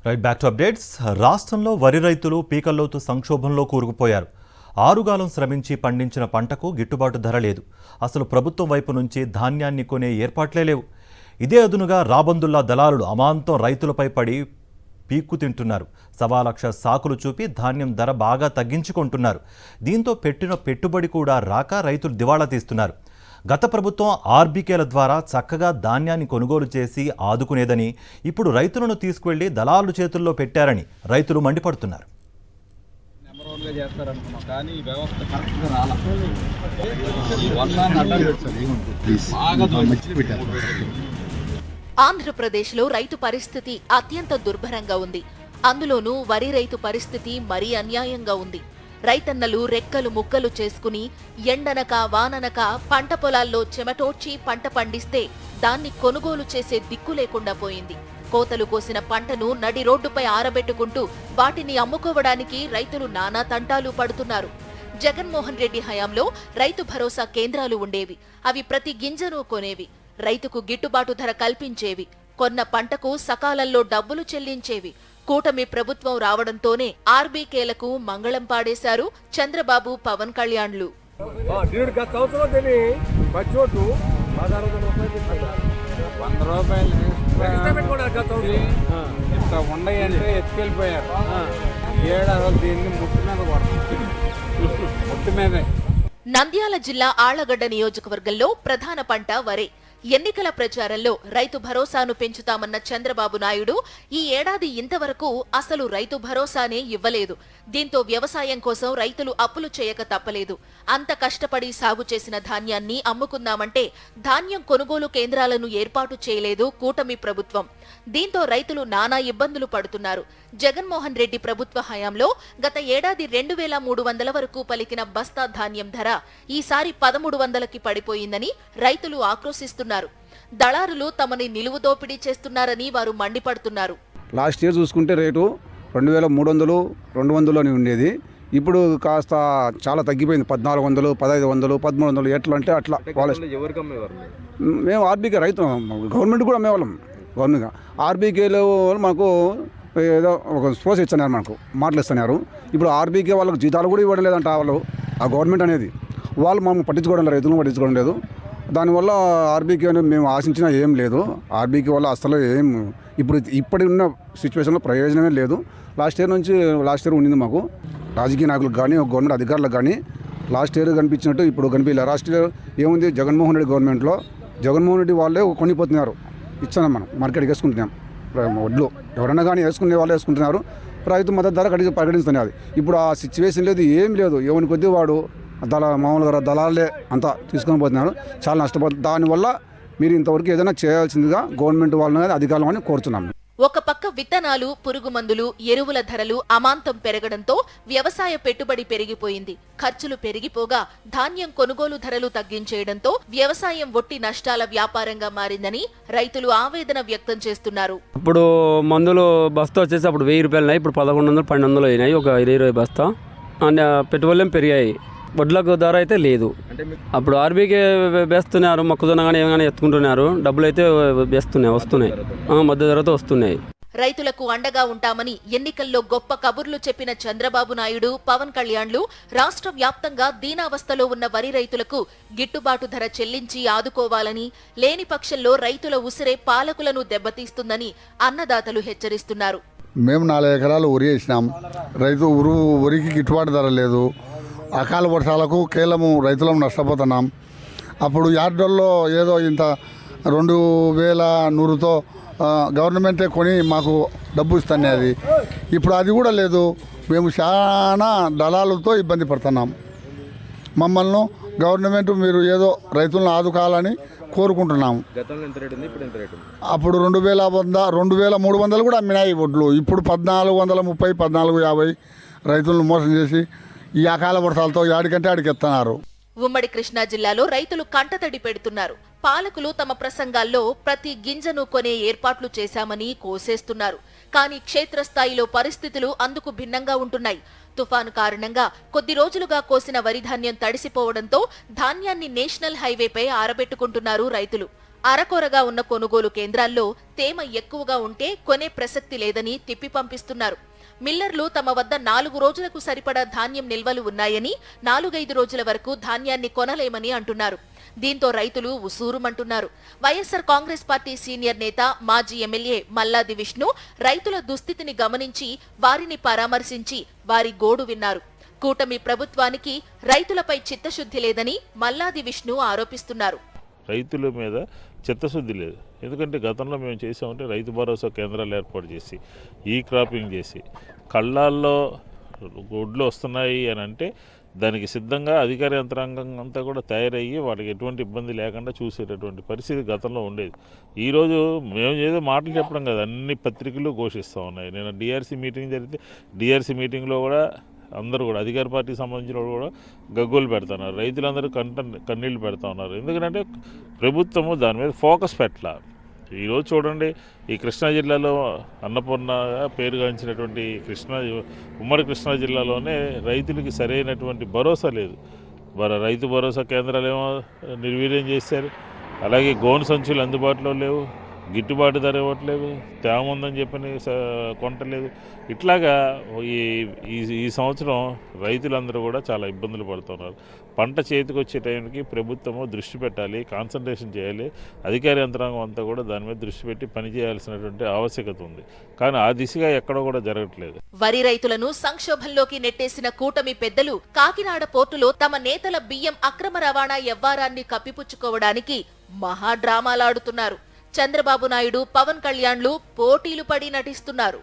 Right back to updates. రాష్ట్రంలో వరి రైతులు పీకల్లోతు సంక్షోభంలో కూరుకుపోయారు. ఆరుగాలం శ్రమించి పండించిన పంటకు గిట్టుబాటు ధర లేదు. అసలు ప్రభుత్వం వైపు నుంచి ధాన్యాన్ని కొనే ఏర్పాట్లే లేవు. ఇదే అదునుగా రాబందుల్లా దళారులు అమాంతం రైతులపై పడి పీక్కు తింటున్నారు. 1,00,000 సాకులు చూపి ధాన్యం ధర బాగా తగ్గించుకుంటున్నారు. దీంతో పెట్టిన పెట్టుబడి కూడా రాక రైతులు దివాళా తీస్తున్నారు. గత ప్రభుత్వం ఆర్బీకేల ద్వారా చక్కగా ధాన్యాన్ని కొనుగోలు చేసి ఆదుకునేదని, ఇప్పుడు రైతులను తీసుకువెళ్లి దళారుల చేతుల్లో పెట్టారని రైతులు మండిపడుతున్నారు. ఆంధ్రప్రదేశ్లో రైతు పరిస్థితి అత్యంత దుర్భరంగా ఉంది. అందులోనూ వరి రైతు పరిస్థితి మరీ అన్యాయంగా ఉంది. రైతన్నలు రెక్కలు ముక్కలు చేసుకుని ఎండనక వాననక పంట పొలాల్లో చెమటోడ్చి పంట పండిస్తే దాన్ని కొనుగోలు చేసే దిక్కు లేకుండా పోయింది. కోతలు కోసిన పంటను నడి రోడ్డుపై ఆరబెట్టుకుంటూ వాటిని అమ్ముకోవడానికి రైతులు నానా తంటాలు పడుతున్నారు. జగన్మోహన్ రెడ్డి హయాంలో రైతు భరోసా కేంద్రాలు ఉండేవి. అవి ప్రతి గింజను కొనేవి, రైతుకు గిట్టుబాటు ధర కల్పించేవి, కొన్న పంటకు సకాలంలో డబ్బులు చెల్లించేవి. కూటమి ప్రభుత్వం రావడంతోనే ఆర్బీకేలకు మంగళం పాడేశారు చంద్రబాబు, పవన్ కళ్యాణ్లు. నంద్యాల జిల్లా ఆళ్లగడ్డ నియోజకవర్గంలో ప్రధాన పంట వరే. ఎన్నికల ప్రచారంలో రైతు భరోసాను పెంచుతామన్న చంద్రబాబు నాయుడు ఈ ఏడాది ఇంతవరకు అసలు రైతు భరోసానే ఇవ్వలేదు. దీంతో వ్యవసాయం కోసం రైతులు అప్పులు చేయక తప్పలేదు. అంత కష్టపడి సాగు చేసిన ధాన్యాన్ని అమ్ముకుందామంటే ధాన్యం కొనుగోలు కేంద్రాలను ఏర్పాటు చేయలేదు కూటమి ప్రభుత్వం. దీంతో రైతులు నానా ఇబ్బందులు పడుతున్నారు. జగన్మోహన్ రెడ్డి ప్రభుత్వ హయాంలో గత ఏడాది 2,300 వరకు పలికిన బస్తా ధాన్యం ధర ఈసారి 1,300కి పడిపోయిందని రైతులు ఆక్రోశిస్తున్నారు. దళారులు తమని నిలువు దోపిడీ చేస్తున్నారని వారు మండిపడుతున్నారు. లాస్ట్ ఇయర్ చూసుకుంటే రేటు 2,300, 200 అని ఉండేది. ఇప్పుడు కాస్త చాలా తగ్గిపోయింది. 1,400, 1,500, 1,300 ఎట్లా అంటే అట్లా. మేము ఆర్బీకే రైతు, గవర్నమెంట్ కూడా అమ్మేవాళ్ళం. గవర్నమెంట్ ఆర్బీకేలో మాకు ఏదో ఒక స్పోర్స్ ఇస్తున్నారు, మనకు మాటలు ఇస్తున్నారు. ఇప్పుడు ఆర్బీకే వాళ్ళకు జీతాలు కూడా ఇవ్వడం లేదంట. వాళ్ళు ఆ గవర్నమెంట్ అనేది వాళ్ళు మమ్మల్ని పట్టించుకోవడం లేదు, రైతులను పట్టించుకోవడం లేదు. దానివల్ల ఆర్బీకే మేము ఆశించినా ఏం లేదు. ఆర్బీకే వల్ల అసలు ఏం ఇప్పటి ఉన్న సిచ్యువేషన్లో ప్రయోజనమే లేదు. లాస్ట్ ఇయర్ ఉండింది మాకు. రాజకీయ నాయకులకు కానీ గవర్నమెంట్ అధికారులకు కానీ లాస్ట్ ఇయర్ కనిపించినట్టు ఇప్పుడు కనిపించలేదు. లాస్ట్ ఇయర్ ఏముంది, జగన్మోహన్ రెడ్డి గవర్నమెంట్లో జగన్మోహన్ రెడ్డి వాళ్ళే కొనిపోతున్నారు. ఇచ్చాను మనం మార్కెట్కి వేసుకుంటున్నాం. వడ్లు ఎవరైనా కానీ వేసుకునే వాళ్ళు వేసుకుంటున్నారు. రైతు మద్దతు ధర ప్రకటిస్తున్నారు. ఇప్పుడు ఆ సిచ్యువేషన్ లేదు, ఏం లేదు. ఎవరి కొద్దీ వాడు మామూలుగా దళాలే అంతా తీసుకొని పోతున్నారు. చాలా నష్టపోతుంది. దానివల్ల మీరు ఇంతవరకు ఏదైనా చేయాల్సిందిగా గవర్నమెంట్ వాళ్ళని అధికారులని కోరుతున్నాం. ఒక పక్క విత్తనాలు, పురుగు మందులు, ఎరువుల ధరలు అమాంతం పెరగడంతో వ్యవసాయ పెట్టుబడి పెరిగిపోయింది. ఖర్చులు పెరిగిపోగా ధాన్యం కొనుగోలు ధరలు తగ్గించేయడంతో వ్యవసాయం ఒట్టి నష్టాల వ్యాపారంగా మారిందని రైతులు ఆవేదన వ్యక్తం చేస్తున్నారు. ఇప్పుడు మందులు బస్తా వచ్చేసి అప్పుడు 1,000 రూపాయలు, ఇప్పుడు 1,100, 1,200 అయినాయి. ఒక 20 బస్తా. పెట్టుబడులు పెరిగాయి. వడ్లకు ధర అయితే లేదు. అప్పుడు ఆర్బీకే వేస్తున్నారు, మొక్కజొన్న కానీ ఏమైనా ఎత్తుకుంటున్నారు. డబ్బులు అయితే వస్తున్నాయి, మధ్య ధరతో వస్తున్నాయి. రైతులకు అండగా ఉంటామని ఎన్నికల్లో గొప్ప కబుర్లు చెప్పిన చంద్రబాబు నాయుడు, పవన్ కళ్యాణ్లు రాష్ట్ర వ్యాప్తంగా దీనావస్థలో ఉన్న వరి రైతులకు గిట్టుబాటు ధర చెల్లించి ఆదుకోవాలని, లేని పక్షంలో రైతుల ఉసిరే పాలకులను దెబ్బతీస్తుందని అన్నదాతలు హెచ్చరిస్తున్నారు. మేము 4 ఎకరాలు వరి వేసినాం. వరికి గిట్టుబాటు ధర లేదు. అకాల వర్షాలకు కేవలం రైతులం నష్టపోతున్నాం. అప్పుడు యార్డుల్లో ఏదో ఇంత 2,100తో గవర్నమెంటే కొని మాకు డబ్బు ఇస్తున్నది. ఇప్పుడు అది కూడా లేదు. మేము చాలా దళాలతో ఇబ్బంది పడుతున్నాం. మమ్మల్ని గవర్నమెంట్ మీరు ఏదో రైతులను ఆదుకోవాలని కోరుకుంటున్నాము. అప్పుడు 2,100, 2,300 కూడా అమ్మినాయి వడ్లు. ఇప్పుడు 1,430, 1,450 రైతులను మోసం చేసి ఈ అకాల వర్షాలతో యాడికంటే ఆడికి ఎత్తున్నారు. ఉమ్మడి కృష్ణా జిల్లాలో రైతులు కంటతడి పెడుతున్నారు. పాలకులు తమ ప్రసంగాల్లో ప్రతి గింజను కొనే ఏర్పాట్లు చేశామని కోసేస్తున్నారు. కానీ క్షేత్రస్థాయిలో పరిస్థితులు అందుకు భిన్నంగా ఉంటున్నాయి. తుఫాను కారణంగా కొద్ది రోజులుగా కోసిన వరి ధాన్యం తడిసిపోవడంతో ధాన్యాన్ని నేషనల్ హైవేపై ఆరబెట్టుకుంటున్నారు రైతులు. అరకొరగా ఉన్న కొనుగోలు కేంద్రాల్లో తేమ ఎక్కువగా ఉంటే కొనే ప్రసక్తి లేదని తిప్పి పంపిస్తున్నారు. మిల్లర్లు తమ వద్ద 4 రోజులకు సరిపడా ధాన్యం నిల్వలు ఉన్నాయని 4-5 రోజుల వరకు ధాన్యాన్ని కొనలేమని అంటున్నారు. దీంతో రైతులు ఉసూరుమంటున్నారు. వైఎస్సార్ కాంగ్రెస్ పార్టీ సీనియర్ నేత మాజీ ఎమ్మెల్యే మల్లాది విష్ణు రైతుల దుస్థితిని గమనించి వారిని పరామర్శించి వారి గోడు విన్నారు. కూటమి ప్రభుత్వానికి రైతులపై చిత్తశుద్ధి లేదని మల్లాది విష్ణు ఆరోపిస్తున్నారు. రైతుల మీద చిత్తశుద్ధి లేదు. ఎందుకంటే గతంలో మేము చేసామంటే రైతు భరోసా కేంద్రాలు ఏర్పాటు చేసి ఈ క్రాపింగ్ చేసి కళ్ళాల్లో గొడ్లు వస్తున్నాయి అని అంటే దానికి సిద్ధంగా అధికార యంత్రాంగం అంతా కూడా తయారయ్యి వాటికి ఎటువంటి ఇబ్బంది లేకుండా చూసేటటువంటి పరిస్థితి గతంలో ఉండేది. ఈరోజు మేము ఏదో మాటలు చెప్పడం కదా, అన్ని పత్రికలు ఘోషిస్తూ ఉన్నాయి. నేను డిఆర్సీ మీటింగ్ జరిగితే డిఆర్సీ మీటింగ్లో కూడా అందరూ కూడా అధికార పార్టీకి సంబంధించిన వాళ్ళు కూడా గగ్గోలు పెడుతున్నారు. రైతులందరూ కన్నీళ్ళు పెడతా ఉన్నారు. ఎందుకంటే ప్రభుత్వము దాని మీద ఫోకస్ పెట్టాల. ఈరోజు చూడండి, ఈ కృష్ణా జిల్లాలో అన్నపూర్ణగా పేరుగాంచినటువంటి ఉమ్మడి కృష్ణా జిల్లాలోనే రైతులకి సరైనటువంటి భరోసా లేదు. రైతు భరోసా కేంద్రాలు ఏమో నిర్వీర్యం చేశారు. అలాగే గోను సంచులు అందుబాటులో లేవు, గిట్టుబాటు ధర ఇవ్వట్లేదు, తేమ ఉందని చెప్పని కొంటలేదు. ఇట్లాగా ఈ సంవత్సరం రైతులందరూ కూడా చాలా ఇబ్బందులు పడుతున్నారు. పంట చేతికి వచ్చే టైంకి ప్రభుత్వము దృష్టి పెట్టాలి, కాన్సన్ట్రేషన్ చేయాలి. అధికార యంత్రాంగం అంతా కూడా దాని మీద దృష్టి పెట్టి పనిచేయాల్సినటువంటి ఆవశ్యకత ఉంది. కానీ ఆ దిశగా ఎక్కడ కూడా జరగట్లేదు. వరి రైతులను సంక్షోభంలోకి నెట్టేసిన కూటమి పెద్దలు కాకినాడ పోర్టులో తమ నేతల బియ్యం అక్రమ రవాణా వ్యవహారాన్ని కప్పిపుచ్చుకోవడానికి మహా డ్రామాలాడుతున్నారు. చంద్రబాబు నాయుడు, పవన్ కళ్యాణ్లు పోటీలు పడి నటిస్తున్నారు.